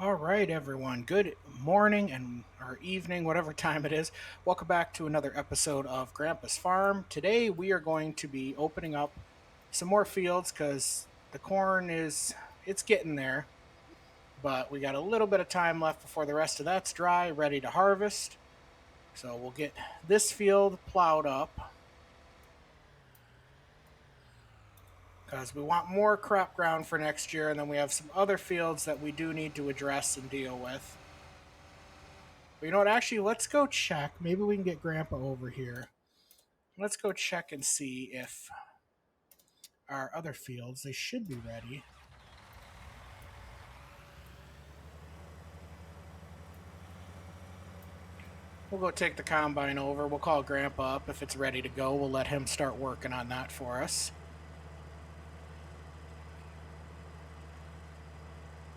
All right, everyone. Good morning and or evening, whatever time it is. Welcome back to another episode of Grandpa's Farm. Today we are going to be opening up some more fields because the corn is it's getting there, but we got a little bit of time left before the rest of that's dry, ready to harvest. So we'll get this field plowed up because we want more crop ground for next year, and then we have some other fields that we do need to address and deal with. But you know what? Actually, let's go check. Maybe we can get Grandpa over here. Let's go check and see if our other fields they should be ready. We'll go take the combine over. We'll call Grandpa up if it's ready to go. We'll let him start working on that for us.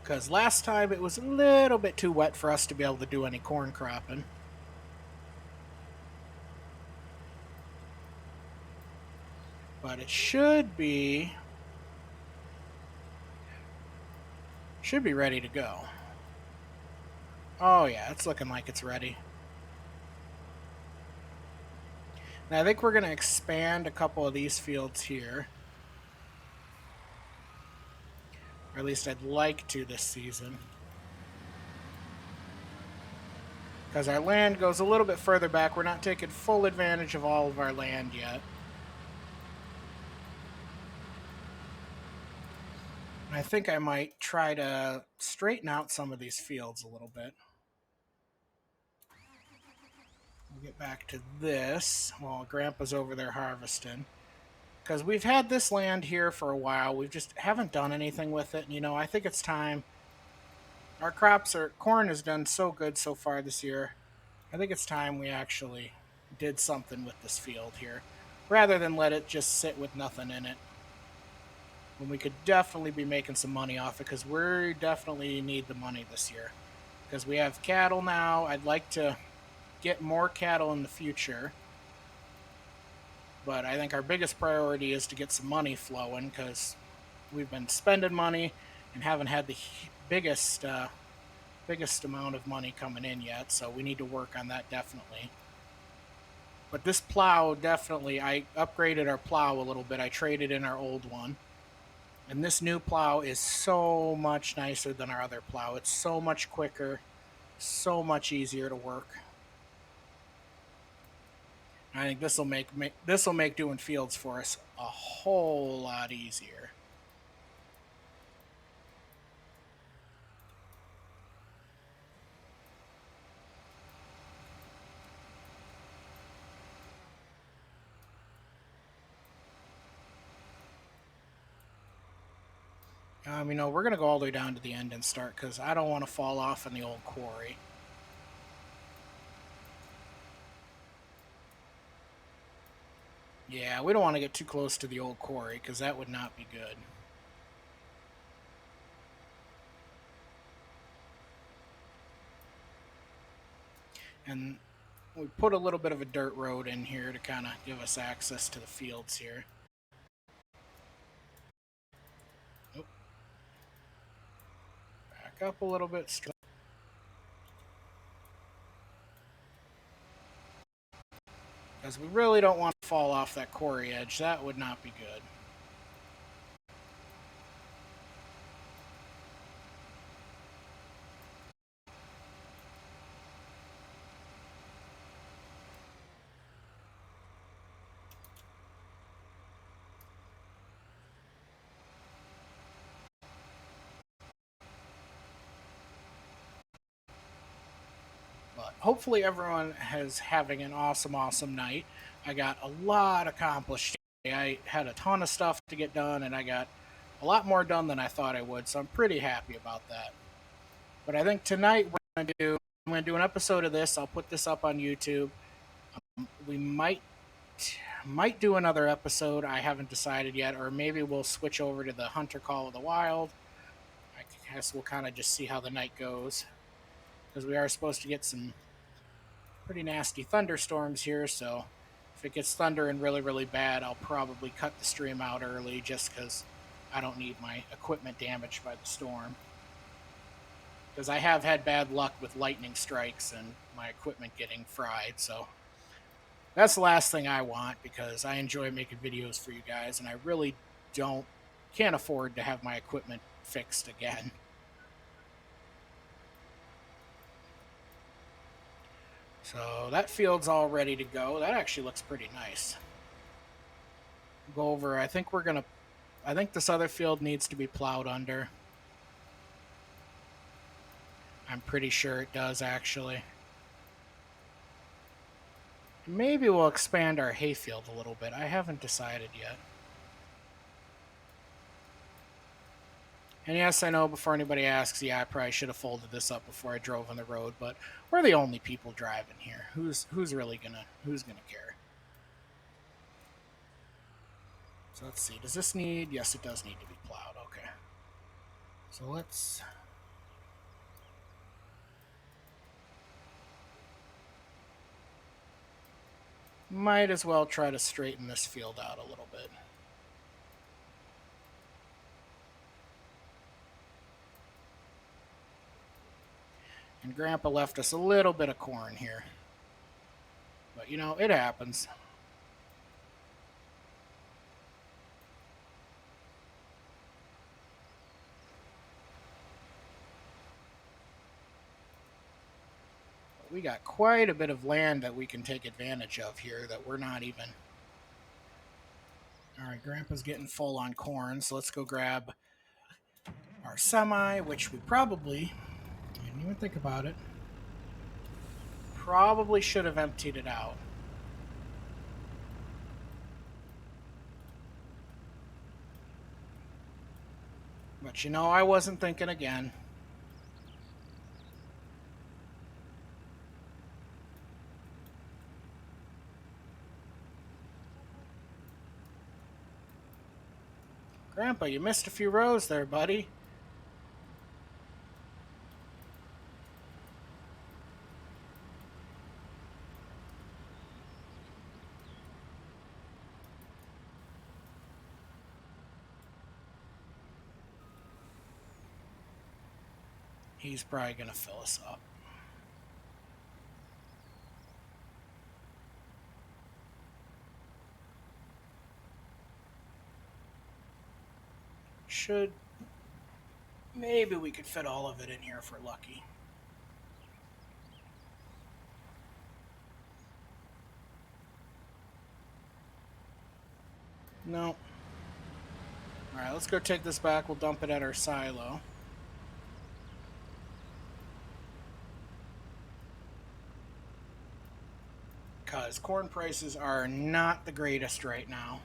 Because last time it was a little bit too wet for us to be able to do any corn cropping. But it should be ready to go. Oh yeah, it's looking like it's ready. Now I think we're going to expand a couple of these fields here. Or at least I'd like to this season. Because our land goes a little bit further back. We're not taking full advantage of all of our land yet. I think I might try to straighten out some of these fields a little bit. We'll get back to this while Grandpa's over there harvesting. Because we've had this land here for a while. We just haven't done anything with it. And, I think it's time. Our corn has done so good so far this year. I think it's time we actually did something with this field here. Rather than let it just sit with nothing in it. When we could definitely be making some money off it because we definitely need the money this year. Because we have cattle now. I'd like to get more cattle in the future. But I think our biggest priority is to get some money flowing because we've been spending money and haven't had the biggest amount of money coming in yet. So we need to work on that definitely. But this plow definitely, I upgraded our plow a little bit. I traded in our old one. And this new plow is so much nicer than our other plow. It's so much quicker, so much easier to work. I think this will make doing fields for us a whole lot easier. We're gonna go all the way down to the end and start because I don't want to fall off in the old quarry. Yeah, we don't want to get too close to the old quarry because that would not be good. And we put a little bit of a dirt road in here to kind of give us access to the fields here. Oop, back up a little bit. Because we really don't want to fall off that quarry edge. That would not be good. But hopefully everyone is having an awesome night. I got a lot accomplished today. I had a ton of stuff to get done, and I got a lot more done than I thought I would. So I'm pretty happy about that. But I think tonight I'm gonna do an episode of this. I'll put this up on YouTube. We might do another episode. I haven't decided yet, or maybe we'll switch over to the Hunter Call of the Wild. I guess we'll kind of just see how the night goes because we are supposed to get some pretty nasty thunderstorms here. So if it gets thundering really bad, I'll probably cut the stream out early just because I don't need my equipment damaged by the storm. because I have had bad luck with lightning strikes and my equipment getting fried. So that's the last thing I want, because I enjoy making videos for you guys, and I really don't can't afford to have my equipment fixed again. So that field's all ready to go. That actually looks pretty nice. Go over. I think this other field needs to be plowed under. I'm pretty sure it does, actually. Maybe we'll expand our hayfield a little bit. I haven't decided yet. And yes, I know, before anybody asks, yeah, I probably should have folded this up before I drove on the road, but we're the only people driving here. Who's gonna care? So let's see. Does this need? Yes, it does need to be plowed. Okay. So let's. Might as well try to straighten this field out a little bit. And Grandpa left us a little bit of corn here. But, you know, it happens. But we got quite a bit of land that we can take advantage of here that we're not even. All right, Grandpa's getting full on corn, so let's go grab our semi, which we probably, I didn't even think about it, probably should have emptied it out. But you know, I wasn't thinking again. Grandpa, you missed a few rows there, buddy. He's probably going to fill us up. Should. Maybe we could fit all of it in here if we're lucky. No. Alright, let's go take this back. We'll dump it at our silo. Because corn prices are not the greatest right now.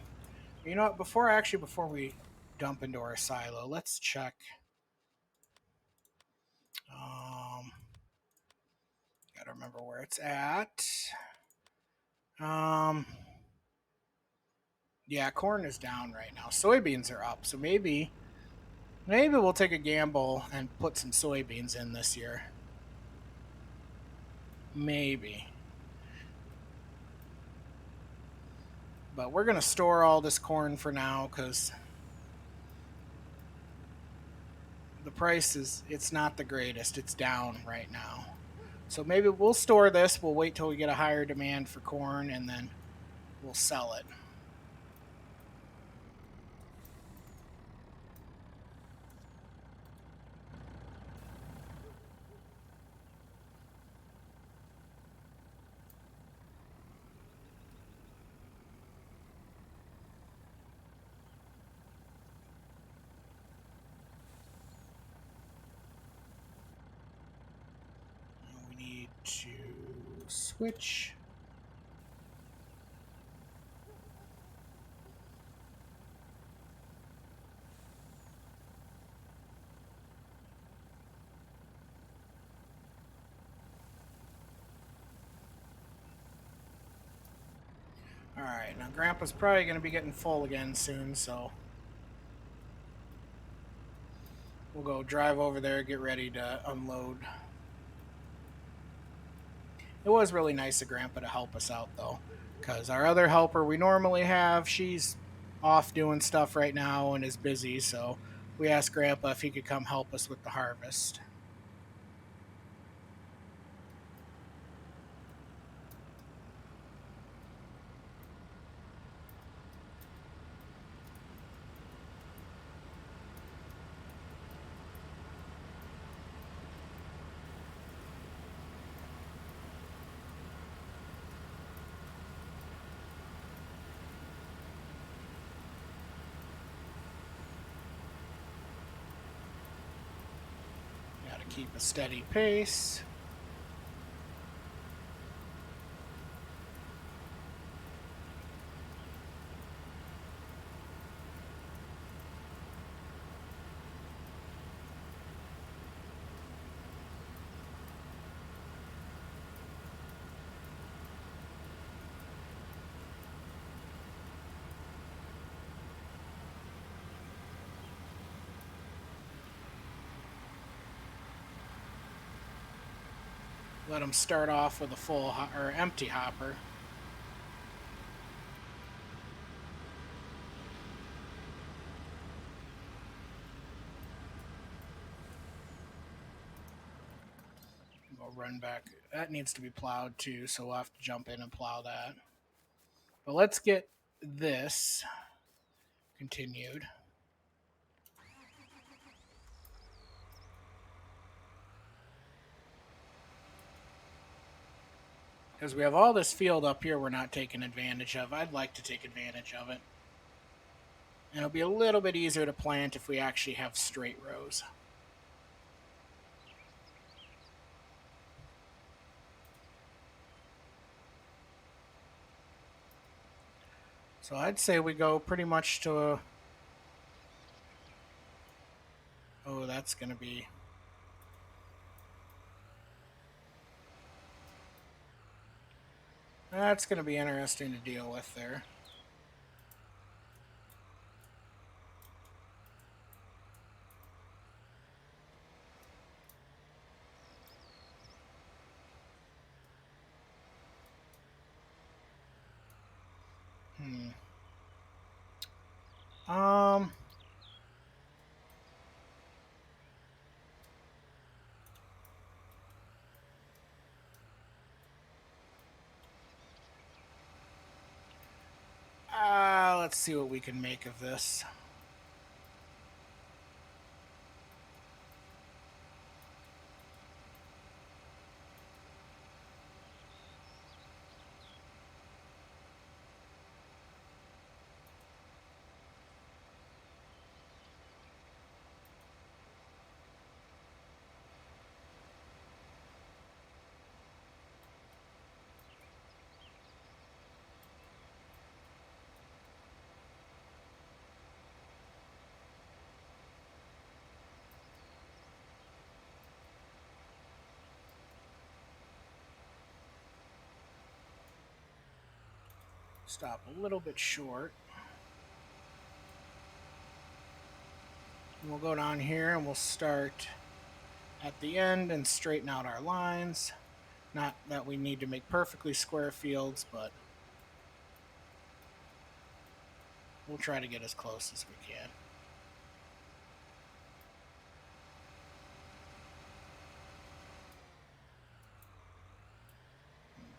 You know what? Before we dump into our silo, let's check. Gotta remember where it's at. Yeah, corn is down right now. Soybeans are up, so maybe we'll take a gamble and put some soybeans in this year. Maybe. But we're gonna store all this corn for now, because the price it's not the greatest. It's down right now. So maybe we'll store this. We'll wait till we get a higher demand for corn, and then we'll sell it. We need to switch. Alright, now Grandpa's probably going to be getting full again soon, so we'll go drive over there, get ready to unload. It was really nice of Grandpa to help us out, though, because our other helper we normally have, she's off doing stuff right now and is busy, so we asked Grandpa if he could come help us with the harvest. keep a steady pace. Let them start off with a full or empty hopper. We'll run back. That needs to be plowed too, so we'll have to jump in and plow that. But let's get this continued. Because we have all this field up here we're not taking advantage of. I'd like to take advantage of it. And it'll be a little bit easier to plant if we actually have straight rows. So I'd say we go pretty much to a... Oh, that's going to be... That's going to be interesting to deal with there. Um... let's see what we can make of this. Stop a little bit short. And we'll go down here and we'll start at the end and straighten out our lines. Not that we need to make perfectly square fields, but we'll try to get as close as we can.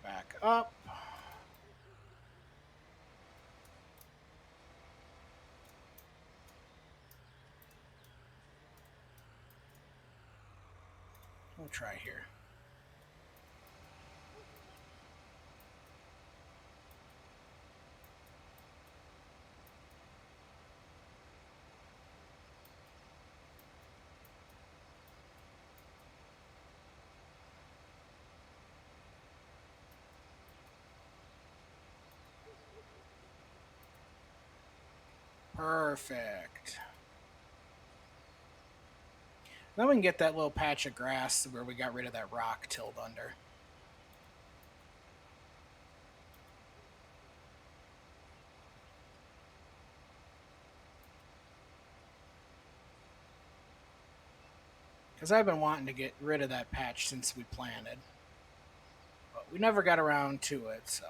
Back up. We'll try here. Perfect. Then we can get that little patch of grass where we got rid of that rock tilled under. Because I've been wanting to get rid of that patch since we planted. But we never got around to it, so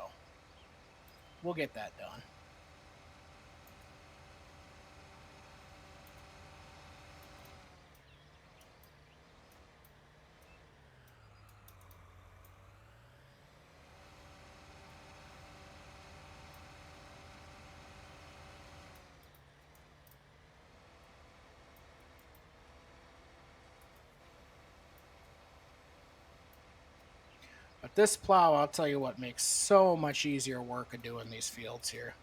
we'll get that done. But this plow, I'll tell you what, makes so much easier work of doing these fields here.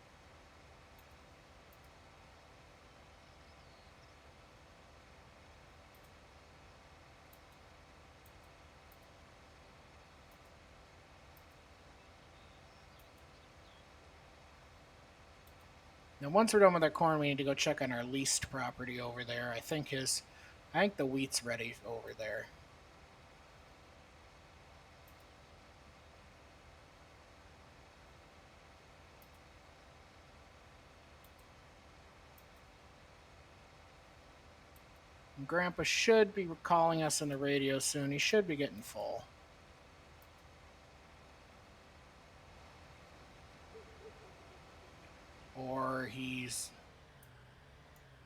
Now, once we're done with our corn, we need to go check on our leased property over there. I think the wheat's ready over there. And Grandpa should be calling us on the radio soon. He should be getting full. Or he's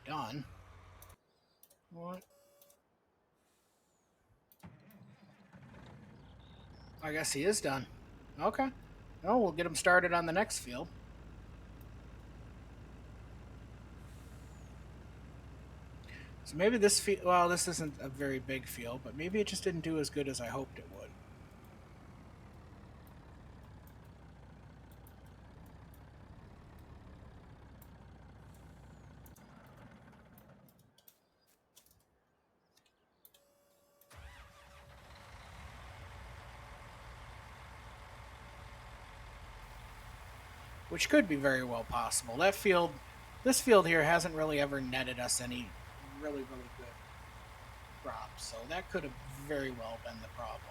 done. What? I guess he is done. Okay. No, we'll get him started on the next field. So maybe this field, well, this isn't a very big field, but maybe it just didn't do as good as I hoped it would. Which could be very well possible. This field here hasn't really ever netted us any really, really good crops, so that could have very well been the problem.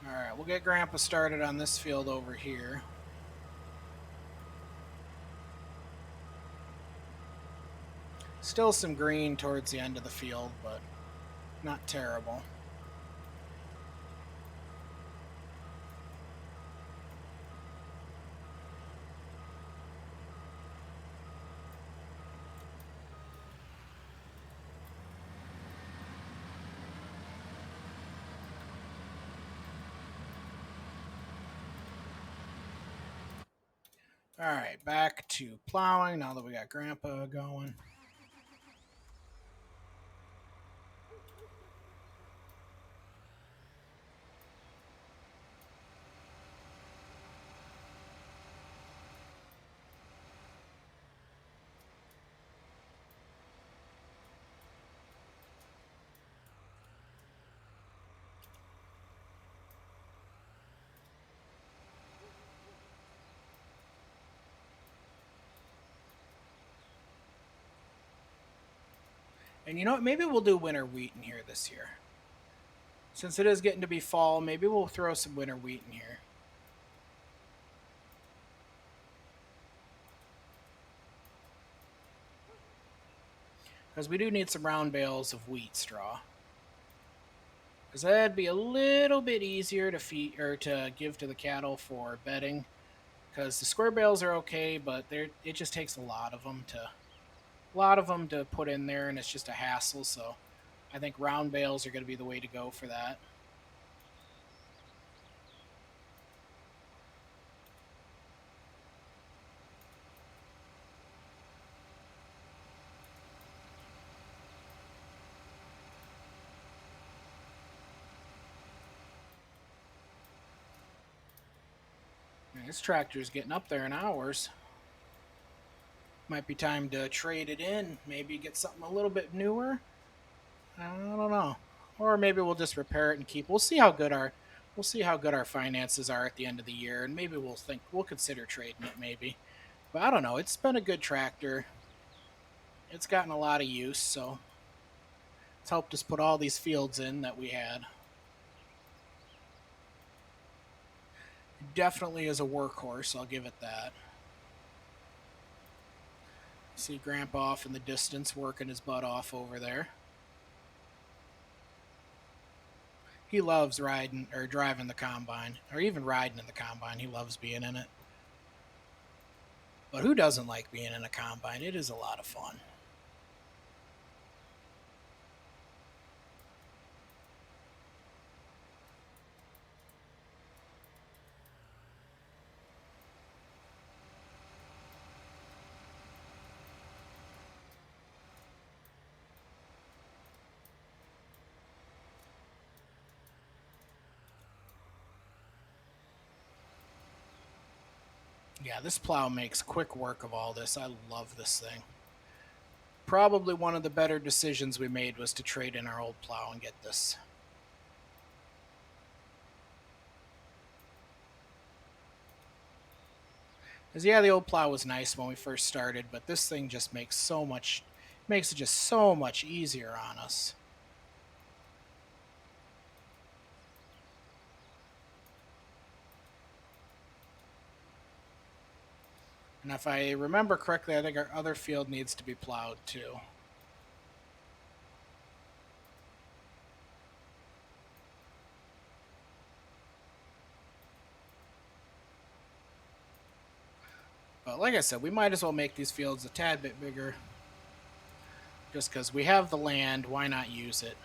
Alright, we'll get Grandpa started on this field over here. Still some green towards the end of the field, but not terrible. Alright, back to plowing now that we got Grandpa going. And you know what? Maybe we'll do winter wheat in here this year. Since it is getting to be fall, maybe we'll throw some winter wheat in here. Because we do need some round bales of wheat straw. Because that'd be a little bit easier to feed or to give to the cattle for bedding. Because the square bales are okay, but it just takes a lot of them to put in there, and it's just a hassle. So I think round bales are going to be the way to go for that. This tractor's getting up there in hours. Might be time to trade it in. Maybe get something a little bit newer. I don't know. Or maybe we'll just repair it and keep. We'll see how good our finances are at the end of the year, and maybe we'll consider trading it. Maybe, but I don't know. It's been a good tractor. It's gotten a lot of use, so it's helped us put all these fields in that we had. It definitely is a workhorse. I'll give it that. See Grandpa off in the distance working his butt off over there. He loves riding or driving the combine, or even riding in the combine. He loves being in it. But who doesn't like being in a combine? It is a lot of fun. Yeah, this plow makes quick work of all this. I love this thing. Probably one of the better decisions we made was to trade in our old plow and get this. Because yeah, the old plow was nice when we first started, but this thing just makes it just so much easier on us. And if I remember correctly, I think our other field needs to be plowed too. But like I said, we might as well make these fields a tad bit bigger. Just because we have the land, why not use it?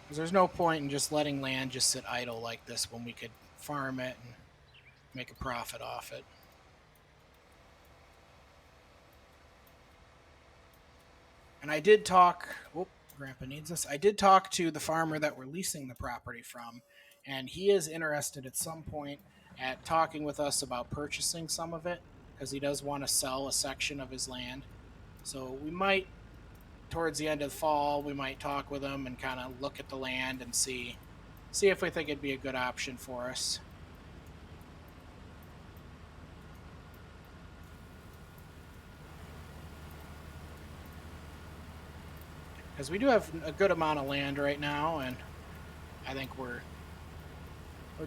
Because there's no point in just letting land just sit idle like this when we could farm it and make a profit off it. And I did talk. Oh, Grandpa needs us. I did talk to the farmer that we're leasing the property from, and he is interested at some point at talking with us about purchasing some of it because he does want to sell a section of his land. So we might, towards the end of the fall, we might talk with him and kind of look at the land and see if we think it'd be a good option for us. Because we do have a good amount of land right now, and I think we're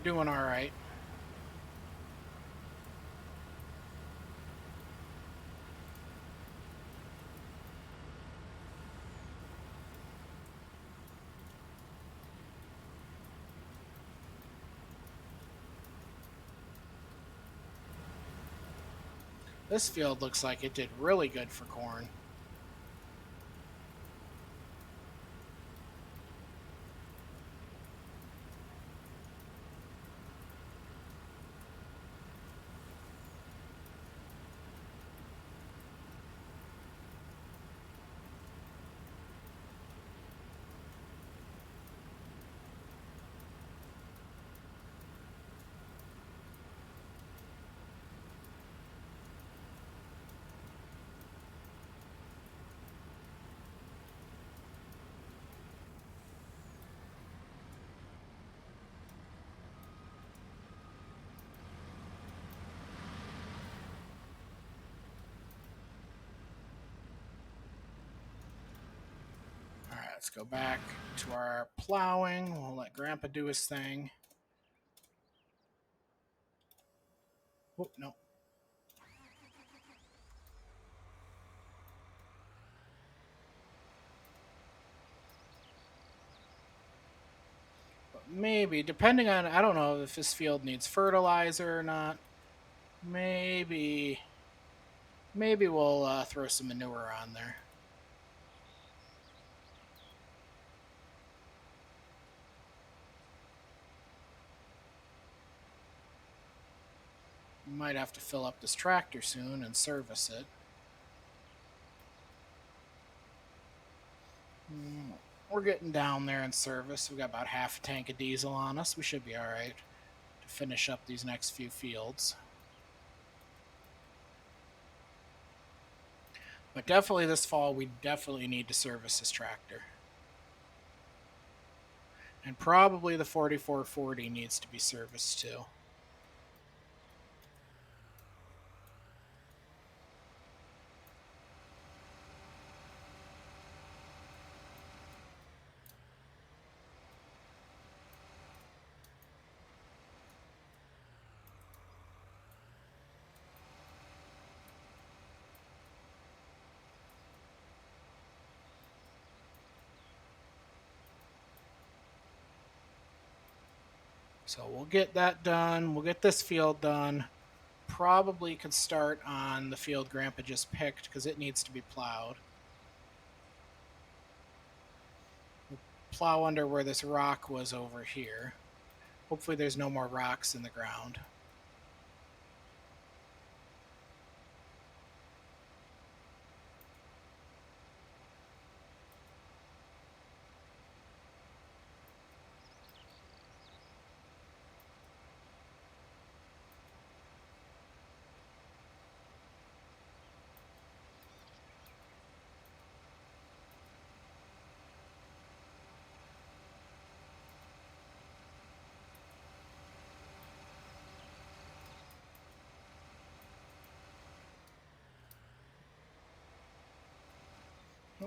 doing all right. This field looks like it did really good for corn. All right, let's go back to our plowing. We'll let Grandpa do his thing. Oh, no. But maybe, depending on, I don't know if this field needs fertilizer or not. Maybe, maybe we'll throw some manure on there. We might have to fill up this tractor soon and service it. We're getting down there in service. We've got about half a tank of diesel on us. We should be all right to finish up these next few fields. But definitely this fall, we definitely need to service this tractor. And probably the 4440 needs to be serviced too. So we'll get that done. We'll get this field done. Probably could start on the field Grandpa just picked because it needs to be plowed. We'll plow under where this rock was over here. Hopefully there's no more rocks in the ground.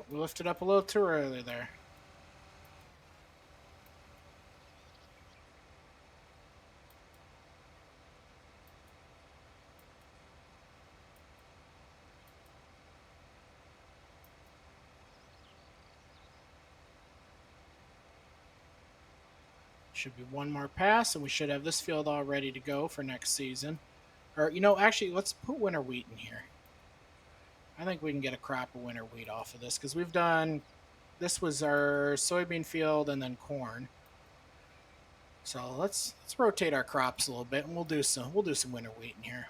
Oh, we lifted up a little too early there. Should be one more pass, and we should have this field all ready to go for next season. Or, actually, let's put winter wheat in here. I think we can get a crop of winter wheat off of this, because we've done... This was our soybean field and then corn. So let's rotate our crops a little bit, and we'll do some winter wheat in here.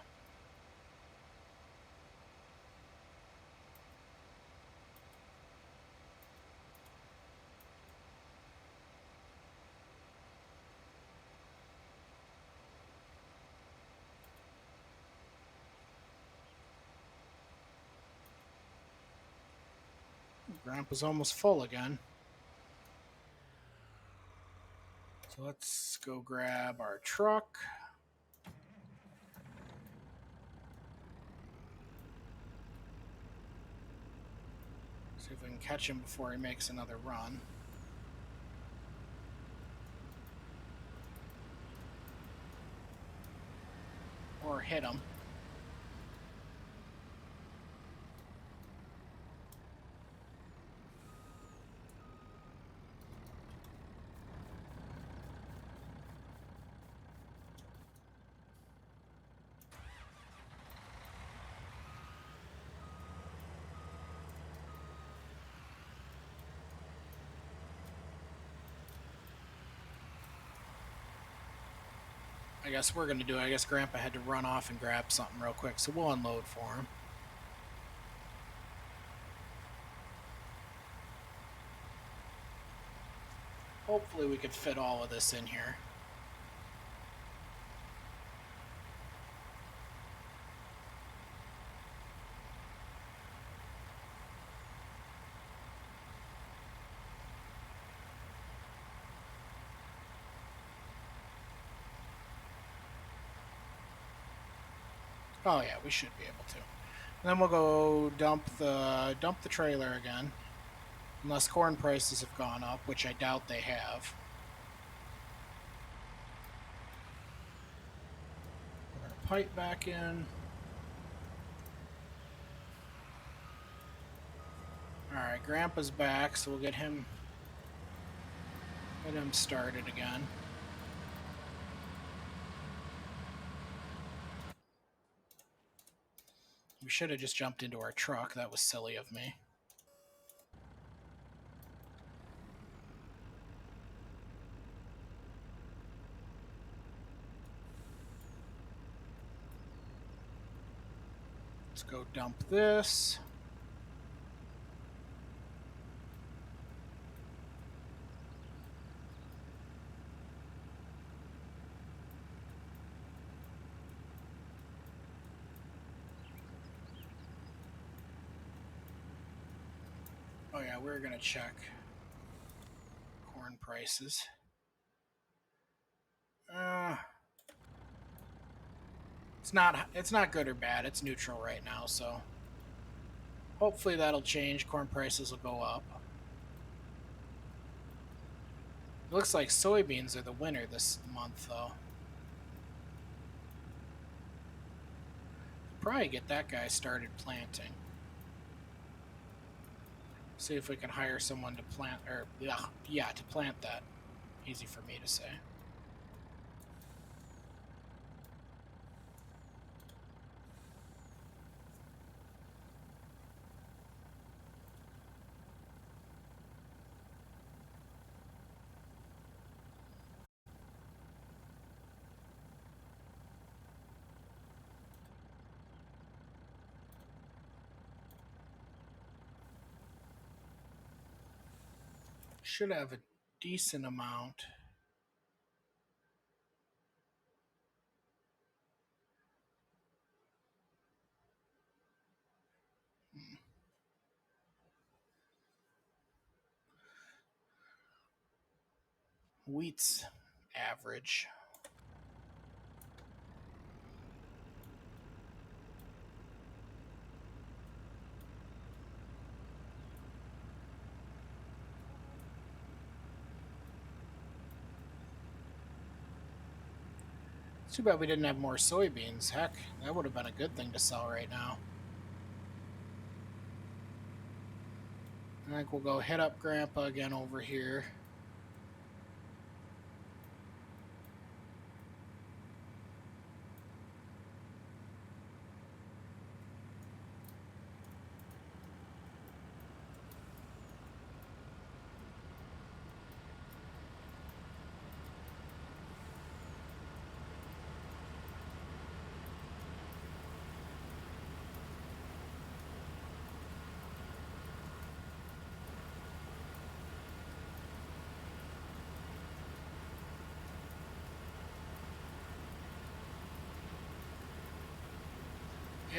Grandpa's almost full again. So let's go grab our truck. See if we can catch him before he makes another run. Or hit him. I guess we're going to do it. I guess Grandpa had to run off and grab something real quick, so we'll unload for him. Hopefully we could fit all of this in here. Oh yeah, we should be able to. And then we'll go dump the trailer again. Unless corn prices have gone up, which I doubt they have. Put our pipe back in. Alright, Grandpa's back, so we'll get him started again. We should have just jumped into our truck. That was silly of me. Let's go dump this. Oh yeah, we're gonna check corn prices. It's not good or bad. It's neutral right now, so hopefully that'll change. Corn prices will go up. It looks like soybeans are the winner this month, though. Probably get that guy started planting. See if we can hire someone to plant, or yeah, to plant that. Easy for me to say. Should have a decent amount. Wheat's average. It's too bad we didn't have more soybeans. Heck, that would have been a good thing to sell right now. I think we'll go hit up Grandpa again over here.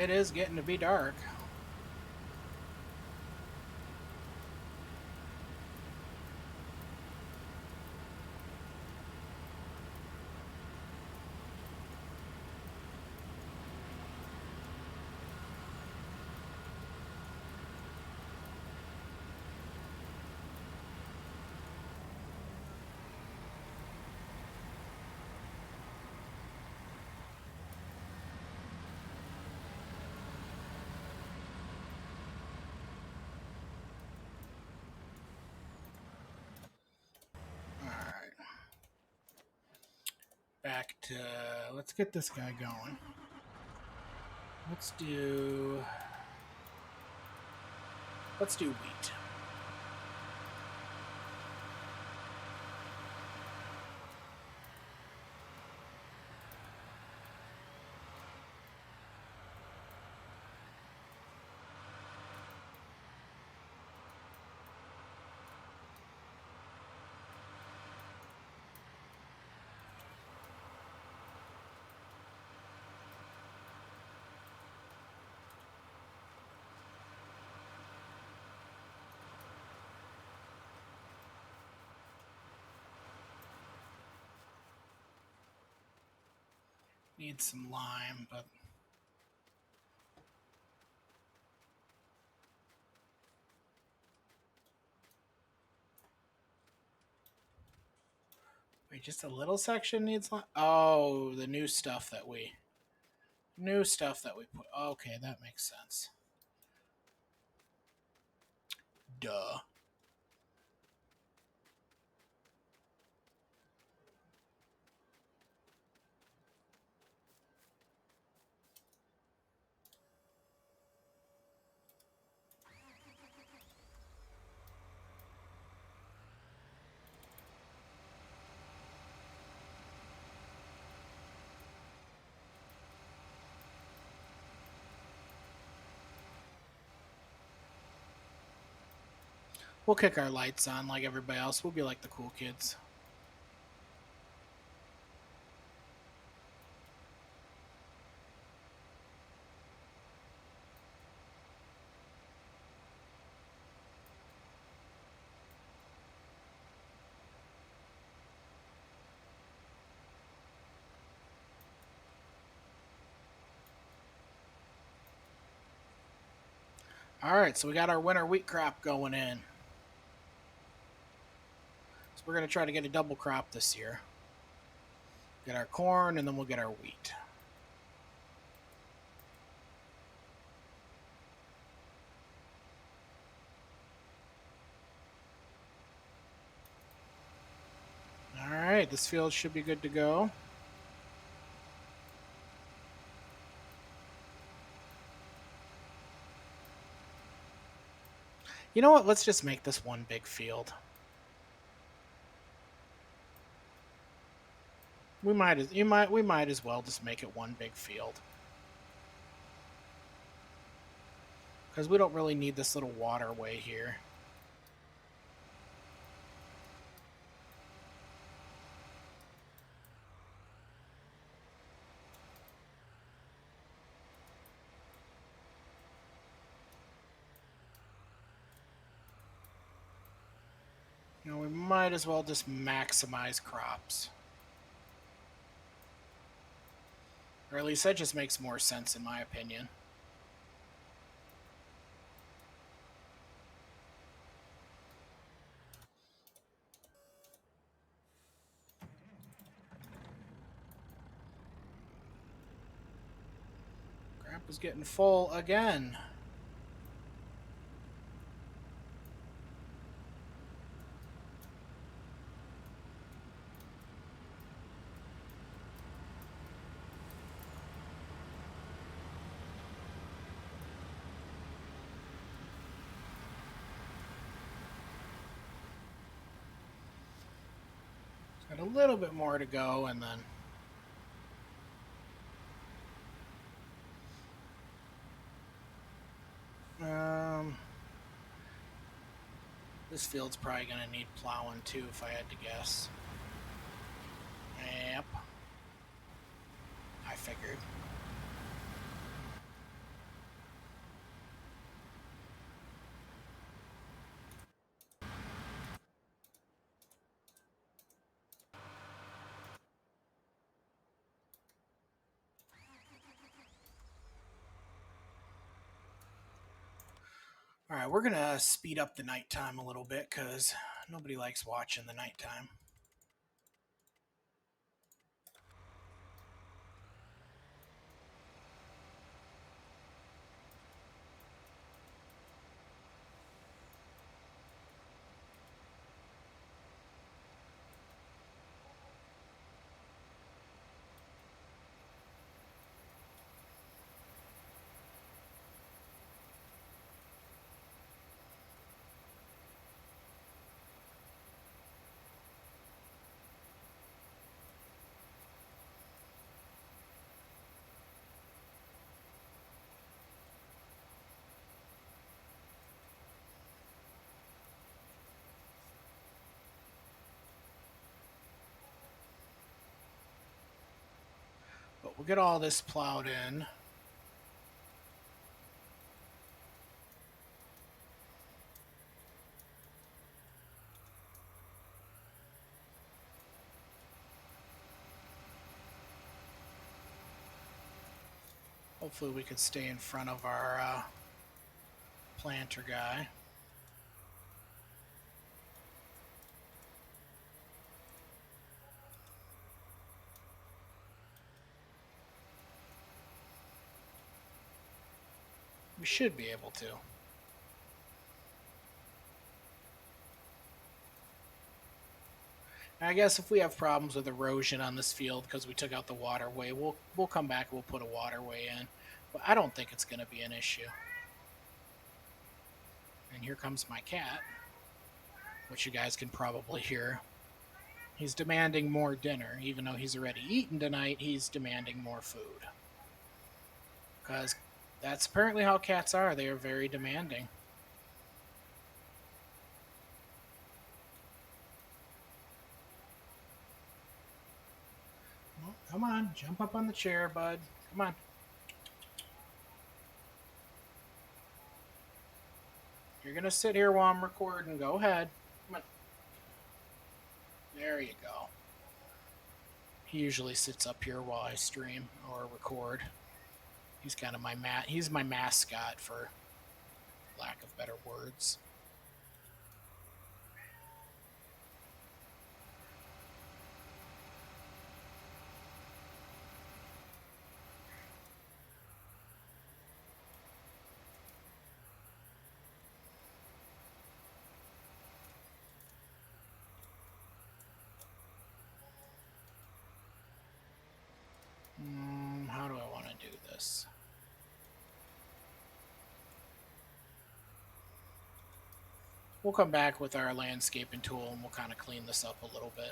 It is getting to be dark. Alright. Back to... let's get this guy going. Let's do wheat. Need some lime, but wait, just a little section needs lime. Oh, the new stuff that we put. Okay, that makes sense. Duh. We'll kick our lights on like everybody else. We'll be like the cool kids. Alright, so we got our winter wheat crop going in. So we're going to try to get a double crop this year. Get our corn, and then we'll get our wheat. Alright, this field should be good to go. You know what? Let's just make this one big field. We might as well just make it one big field. Because we don't really need this little waterway here. You know, we might as well just maximize crops. Or at least that just makes more sense in my opinion. Map is getting full again. Got a little bit more to go, and then this field's probably going to need plowing too, if I had to guess. Yep. I figured. All right, we're going to speed up the nighttime a little bit because nobody likes watching the nighttime. But we'll get all this plowed in. Hopefully we could stay in front of our planter guy. We should be able to. I guess if we have problems with erosion on this field because we took out the waterway, we'll come back, we'll put a waterway in. But I don't think it's going to be an issue. And here comes my cat, which you guys can probably hear. He's demanding more dinner. Even though he's already eaten tonight, he's demanding more food. Because that's apparently how cats are. They are very demanding. Well, come on, jump up on the chair, bud. Come on. You're going to sit here while I'm recording. Go ahead. Come on. There you go. He usually sits up here while I stream or record. He's kind of he's my mascot, for lack of better words. How do I want to do this? We'll come back with our landscaping tool and we'll kind of clean this up a little bit.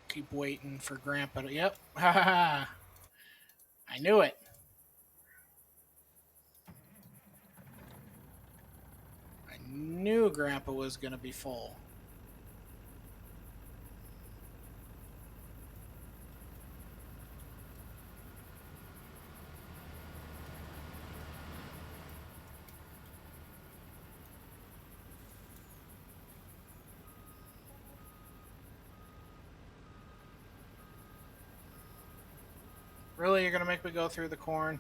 Keep waiting for Grandpa to... Yep. I knew it. I knew Grandpa was going to be full. Really, you're gonna make me go through the corn?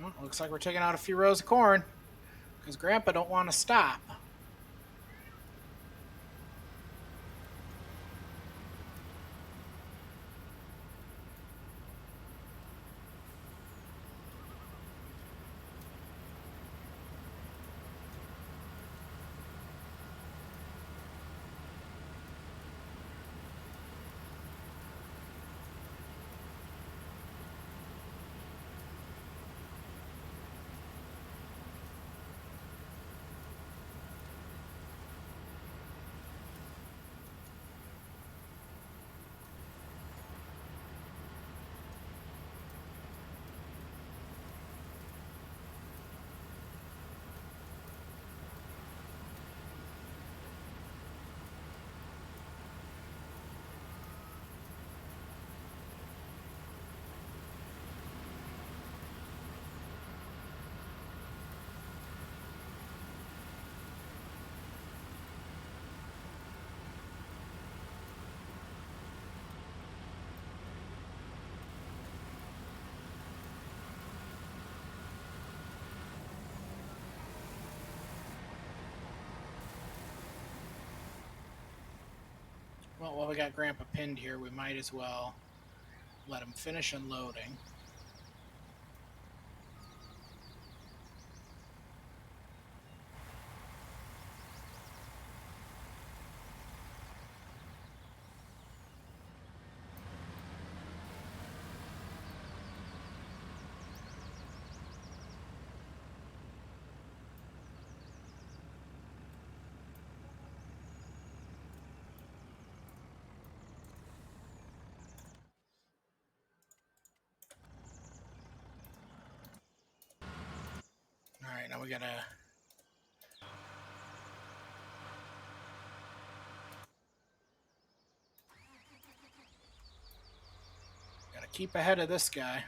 Well, looks like we're taking out a few rows of corn because Grandpa don't want to stop. Well, while we got Grandpa pinned here, we might as well let him finish unloading. All right, now we gotta keep ahead of this guy.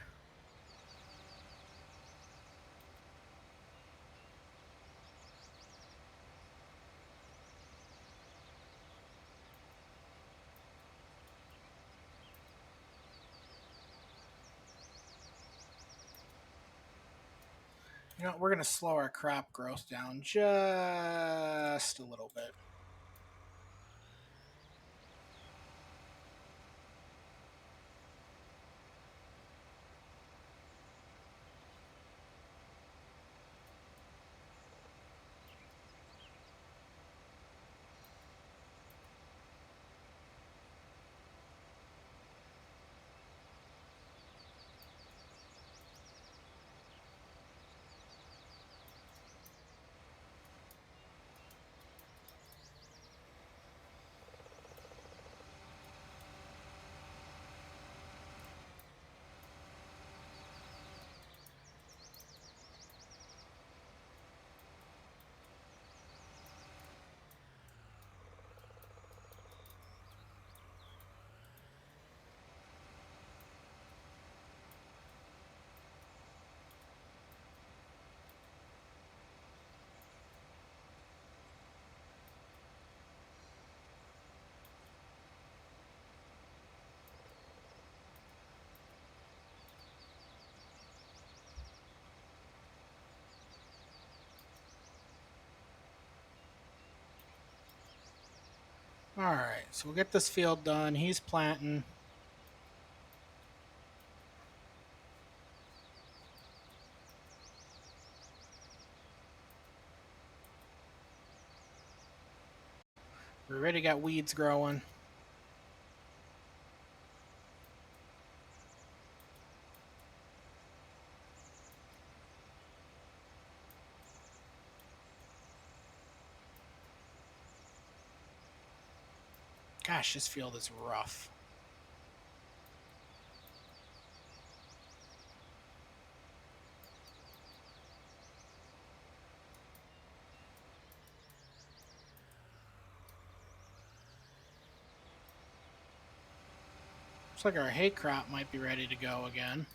You know, we're gonna slow our crop growth down just a little bit. All right, so we'll get this field done. He's planting. We already got weeds growing. Gosh, this field is rough. Looks like our hay crop might be ready to go again.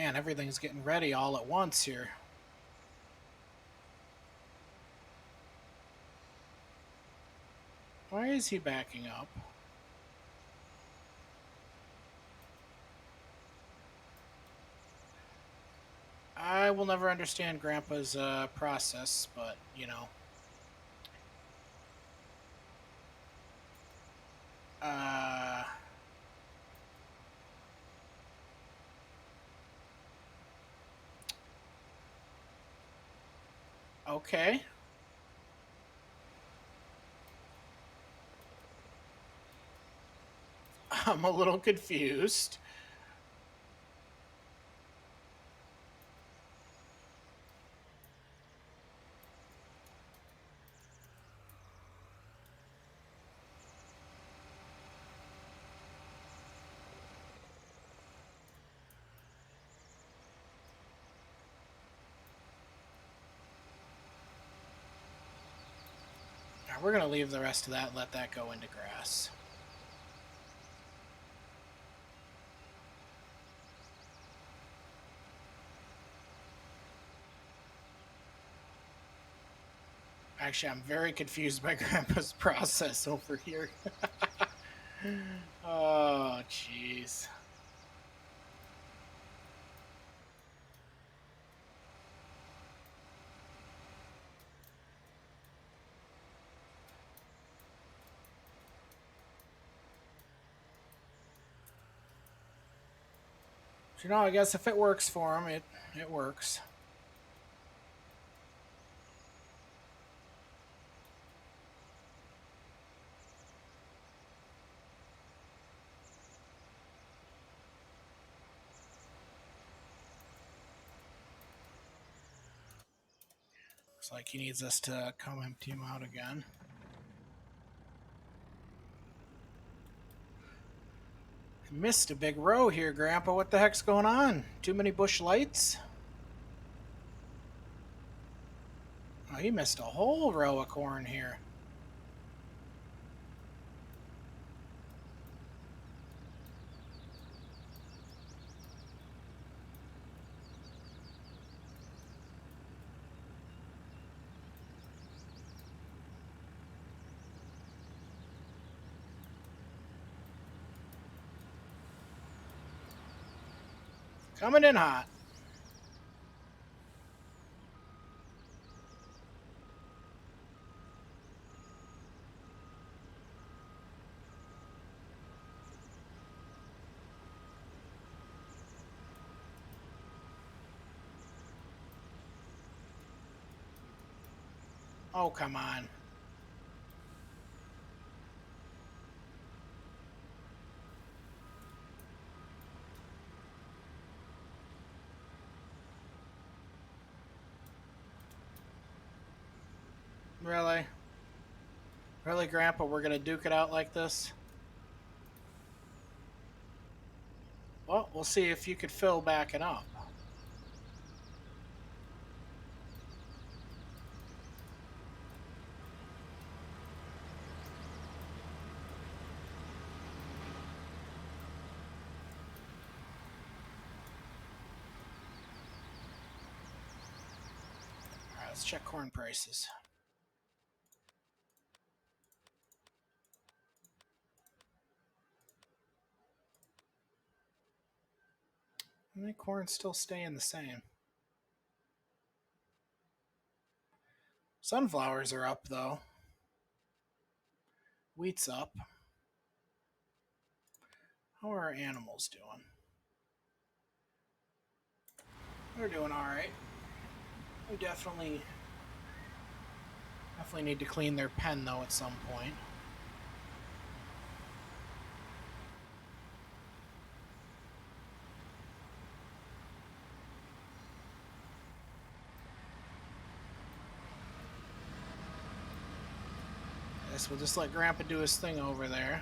Man, everything's getting ready all at once here. Why is he backing up? I will never understand Grandpa's process, but, you know. Okay. I'm a little confused. Now, we're going to leave the rest of that and let that go into grass. Actually, I'm very confused by Grandpa's process over here. Oh, jeez. You know, I guess if it works for him, it works. Looks like he needs us to come empty him out again. Missed a big row here, Grandpa. What the heck's going on? Too many bush lights? Oh, he missed a whole row of corn here. Coming in hot. Oh, come on. Really? Really, Grandpa, we're going to duke it out like this? Well, we'll see if you could fill backing up. All right, let's check corn prices. I think corn's still staying the same. Sunflowers are up, though. Wheat's up. How are our animals doing? They're doing all right. We definitely need to clean their pen, though, at some point. I guess we'll just let Grandpa do his thing over there.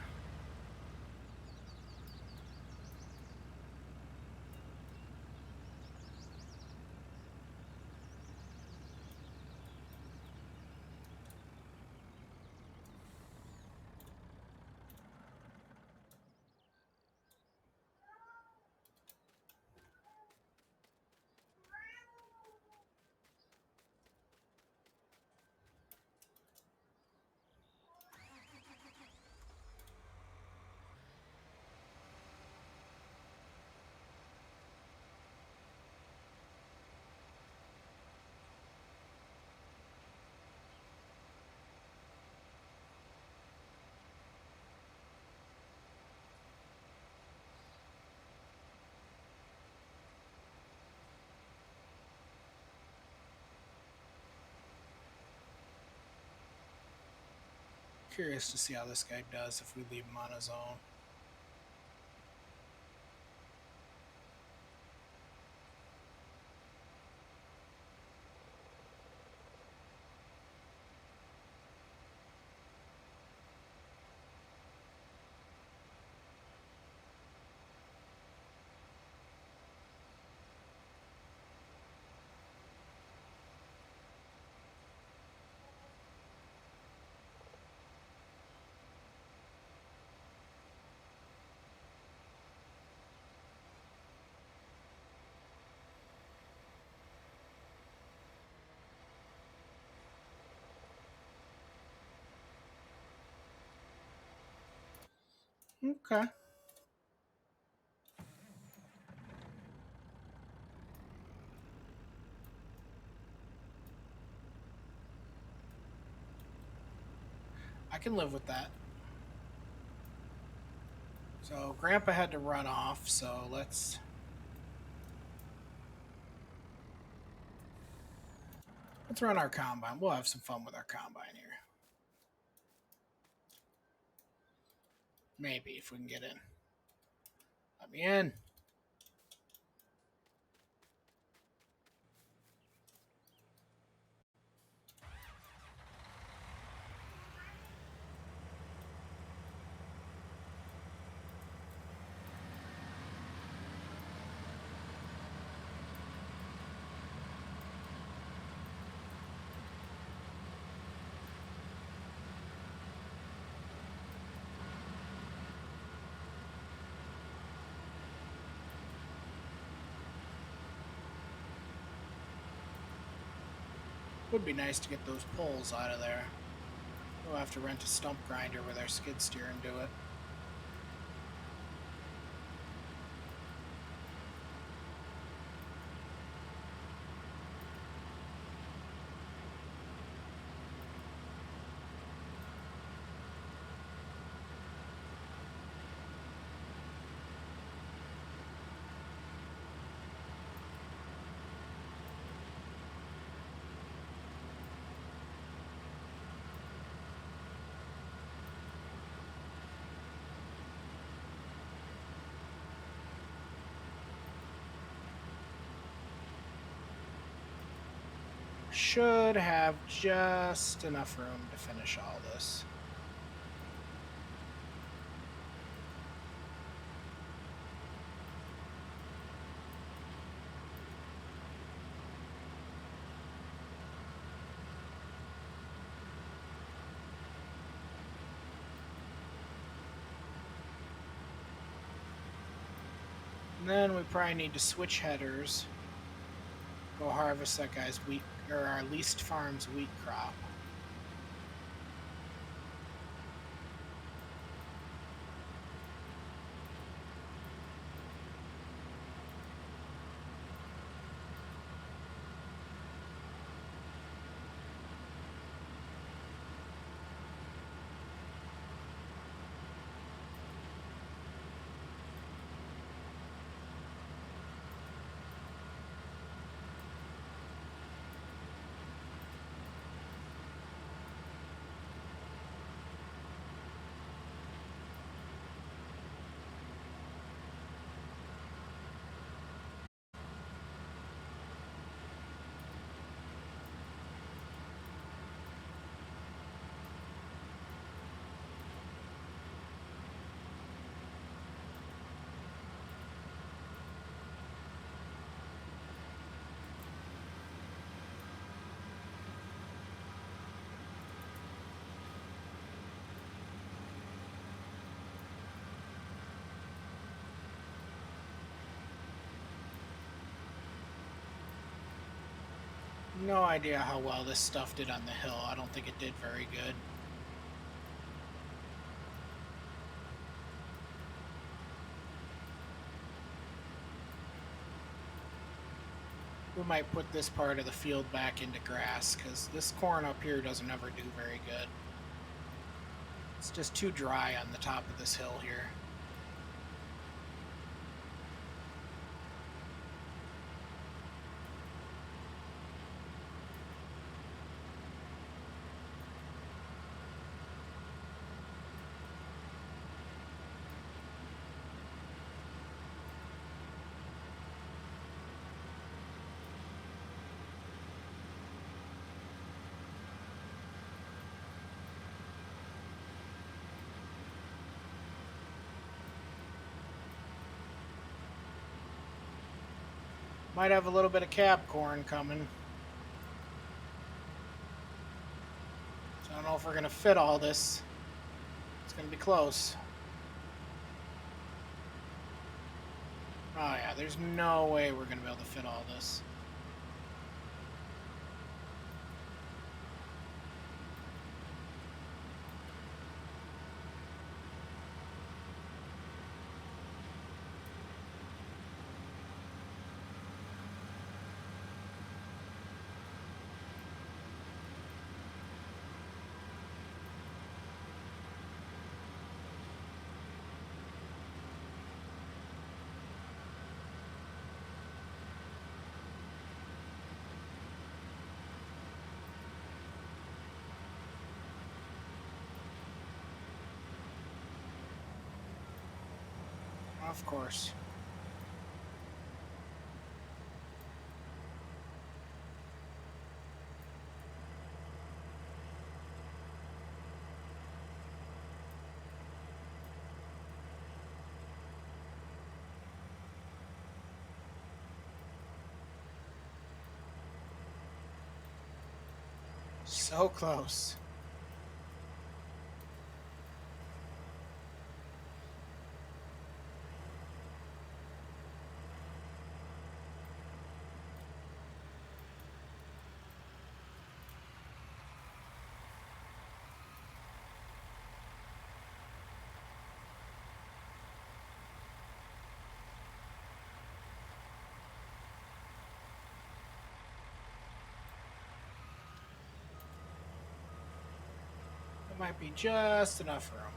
Curious to see how this guy does if we leave him on his own. Okay. I can live with that. So Grandpa had to run off, so let's run our combine. We'll have some fun with our combine here. Maybe if we can get in. Let me in. Would be nice to get those poles out of there. We'll have to rent a stump grinder with our skid steer and do it. Should have just enough room to finish all this. And then we probably need to switch headers. Go harvest that guy's wheat, or our leased farm's wheat crop. No idea how well this stuff did on the hill. I don't think it did very good. We might put this part of the field back into grass, because this corn up here doesn't ever do very good. It's just too dry on the top of this hill here. Might have a little bit of cab corn coming. So I don't know if we're going to fit all this. It's going to be close. Oh yeah, there's no way we're going to be able to fit all this. Of course. So close. It might be just enough room.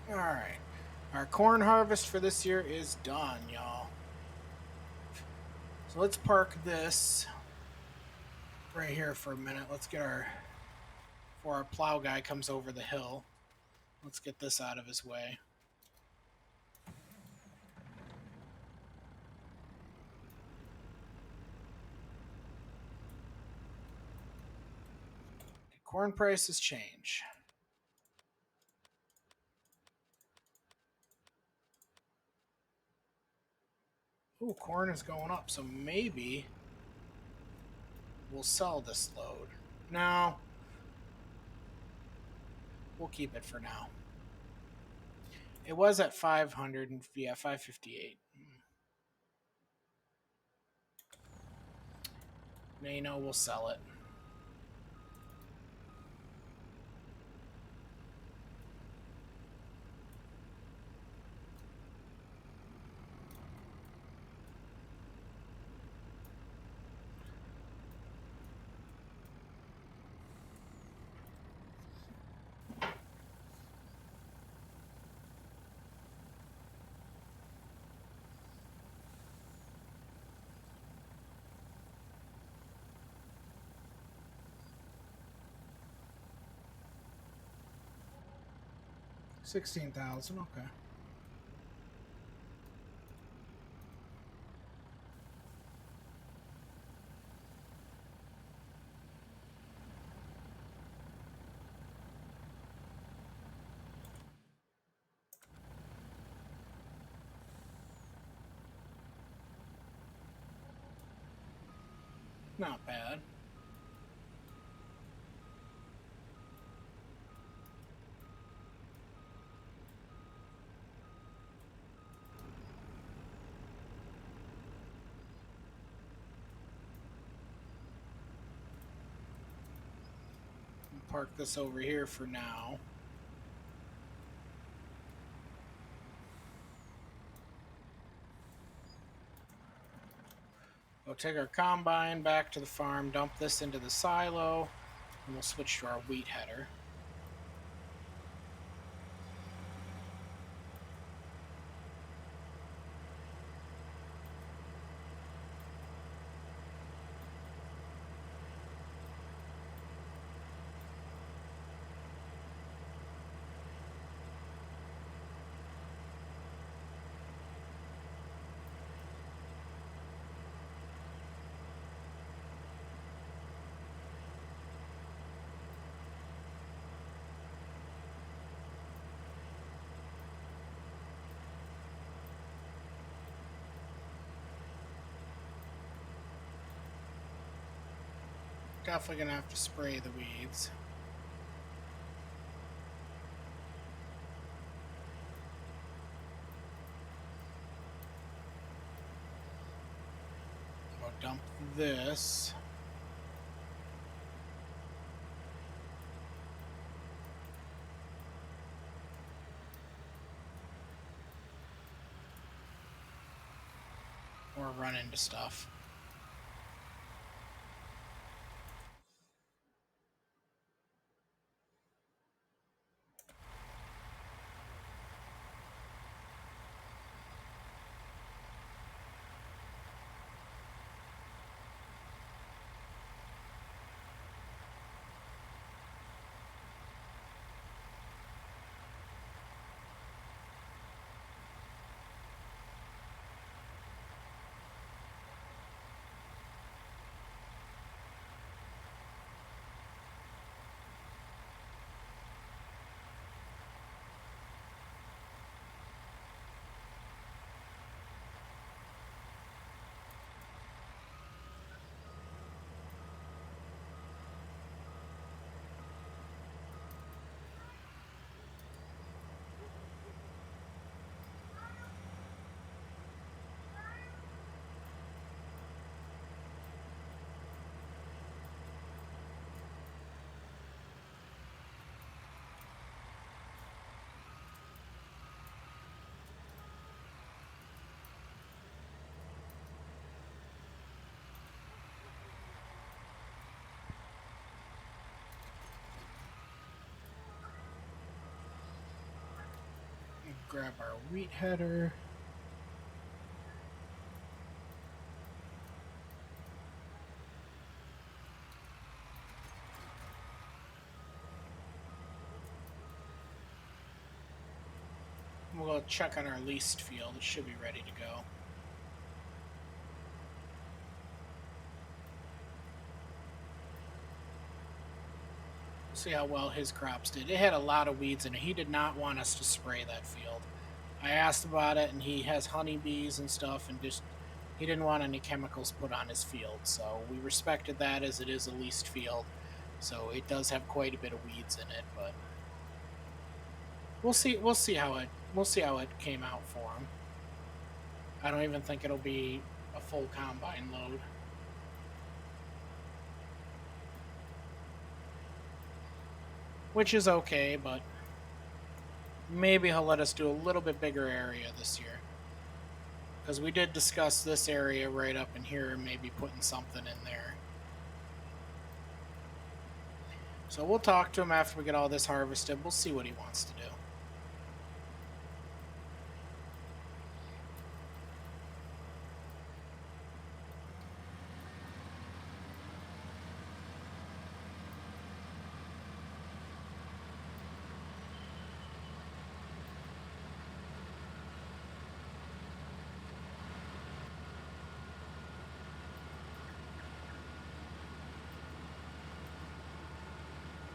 Alright. Our corn harvest for this year is done, y'all. So let's park this right here for a minute. Let's get before our plow guy comes over the hill. Let's get this out of his way. Corn prices change. Ooh, corn is going up, so maybe we'll sell this load. No. We'll keep it for now. It was at 500 and yeah, 558. Now you know we'll sell it. $16,000. Okay. Not bad. park this over here for now. We'll take our combine back to the farm, dump this into the silo, and we'll switch to our wheat header. Definitely gonna have to spray the weeds. We'll dump this. Or run into stuff. Grab our wheat header. We'll go check on our leased field. It should be ready to go. See how well his crops did. It had a lot of weeds in it. He did not want us to spray that field. I asked about it, and he has honeybees and stuff, and just he didn't want any chemicals put on his field. So we respected that, as it is a leased field. So it does have quite a bit of weeds in it, but we'll see how it came out for him. I don't even think it'll be a full combine load. Which is okay, but maybe he'll let us do a little bit bigger area this year. Because we did discuss this area right up in here, maybe putting something in there. So we'll talk to him after we get all this harvested. We'll see what he wants to do.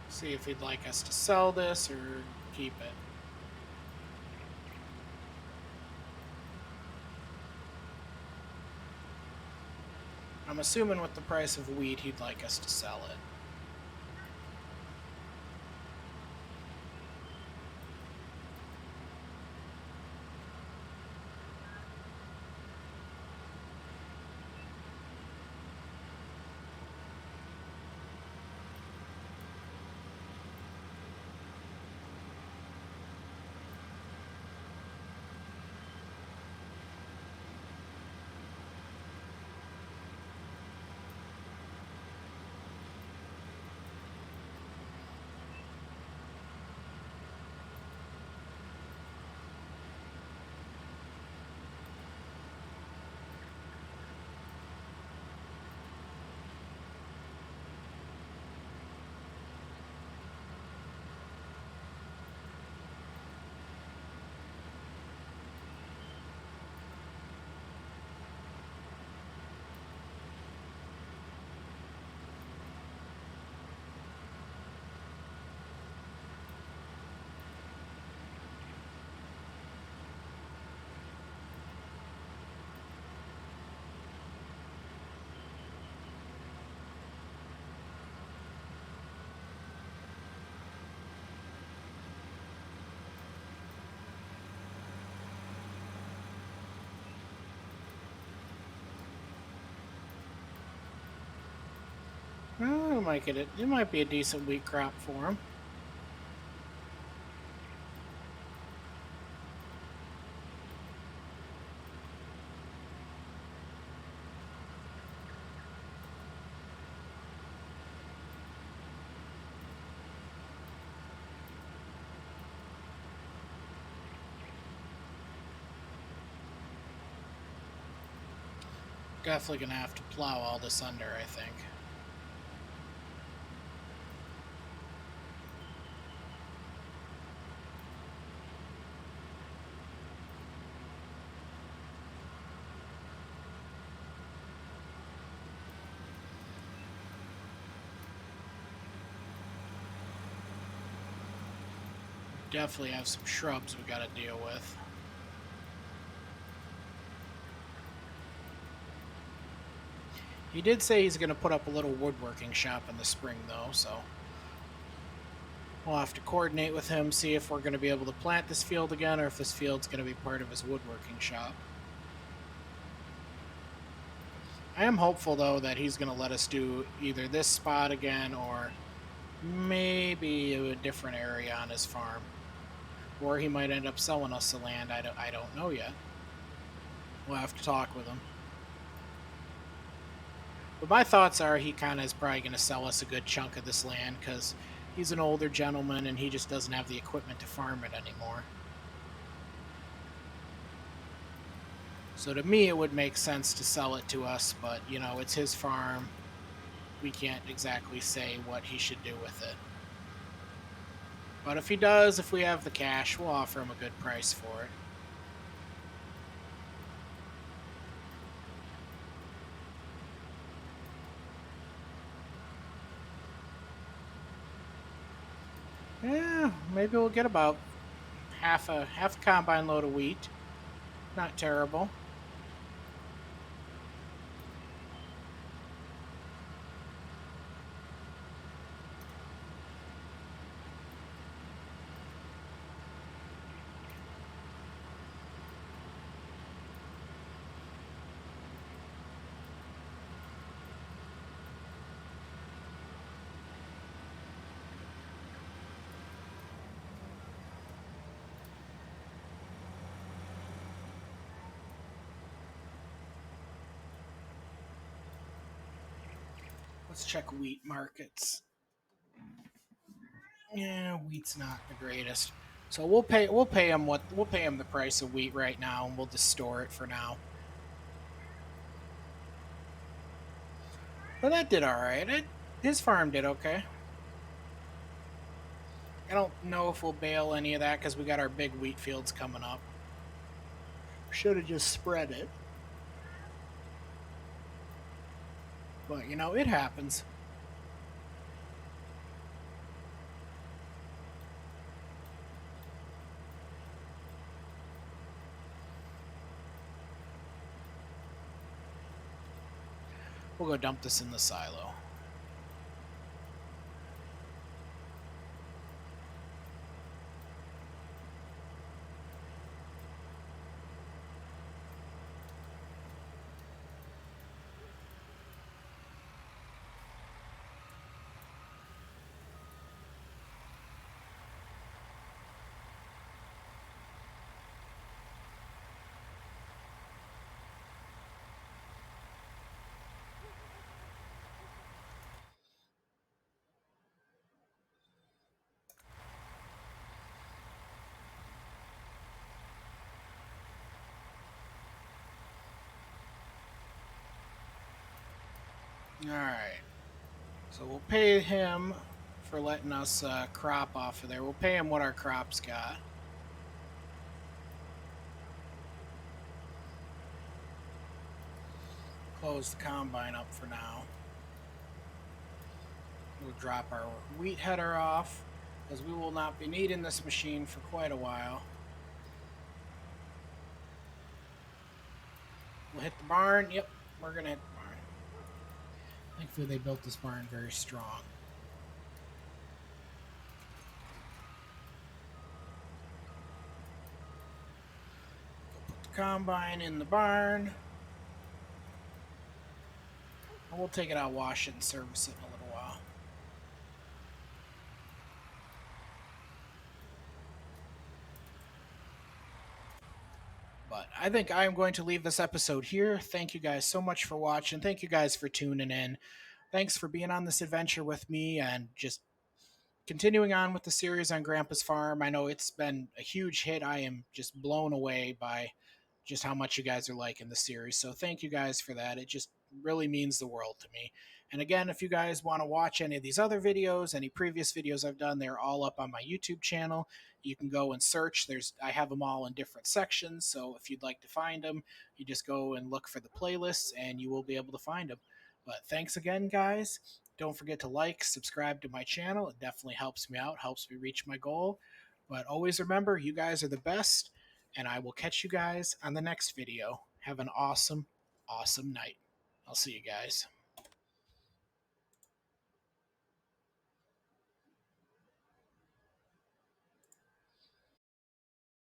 See if he'd like us to sell this or keep it. I'm assuming with the price of wheat, he'd like us to sell it. Oh, might get it. It might be a decent wheat crop for him. Definitely gonna have to plow all this under, I think. Definitely have some shrubs we gotta deal with. He did say he's gonna put up a little woodworking shop in the spring, though, so we'll have to coordinate with him, see if we're gonna be able to plant this field again, or if this field's gonna be part of his woodworking shop. I am hopeful, though, that he's gonna let us do either this spot again, or maybe a different area on his farm. Or he might end up selling us the land. I don't know yet. We'll have to talk with him. But my thoughts are he kind of is probably going to sell us a good chunk of this land because he's an older gentleman and he just doesn't have the equipment to farm it anymore. So to me, it would make sense to sell it to us, but, you know, it's his farm. We can't exactly say what he should do with it. But if he does, if we have the cash, we'll offer him a good price for it. Yeah, maybe we'll get about half a combine load of wheat. Not terrible. Let's check wheat markets. Yeah, wheat's not the greatest. So we'll pay him the price of wheat right now, and we'll just store it for now. But that did all right. His farm did okay. I don't know if we'll bale any of that because we got our big wheat fields coming up. Should have just spread it. But you know, it happens. We'll go dump this in the silo. All right. So we'll pay him for letting us crop off of there. We'll pay him what our crops got. Close the combine up for now. We'll drop our wheat header off because we will not be needing this machine for quite a while. We'll hit the barn. Yep, we're going to hit the barn. Thankfully, they built this barn very strong. Put the combine in the barn. And we'll take it out, wash it, and service it in a little while. I think I am going to leave this episode here. Thank you guys so much for watching. Thank you guys for tuning in. Thanks for being on this adventure with me and just continuing on with the series on Grandpa's Farm. I know it's been a huge hit. I am just blown away by just how much you guys are liking the series. So thank you guys for that. It just really means the world to me. And again, if you guys want to watch any of these other videos, any previous videos I've done, they're all up on my YouTube channel. You can go and search. I have them all in different sections. So if you'd like to find them, you just go and look for the playlists and you will be able to find them. But thanks again, guys. Don't forget to like, subscribe to my channel. It definitely helps me out, helps me reach my goal. But always remember, you guys are the best, and I will catch you guys on the next video. Have an awesome, awesome night. I'll see you guys.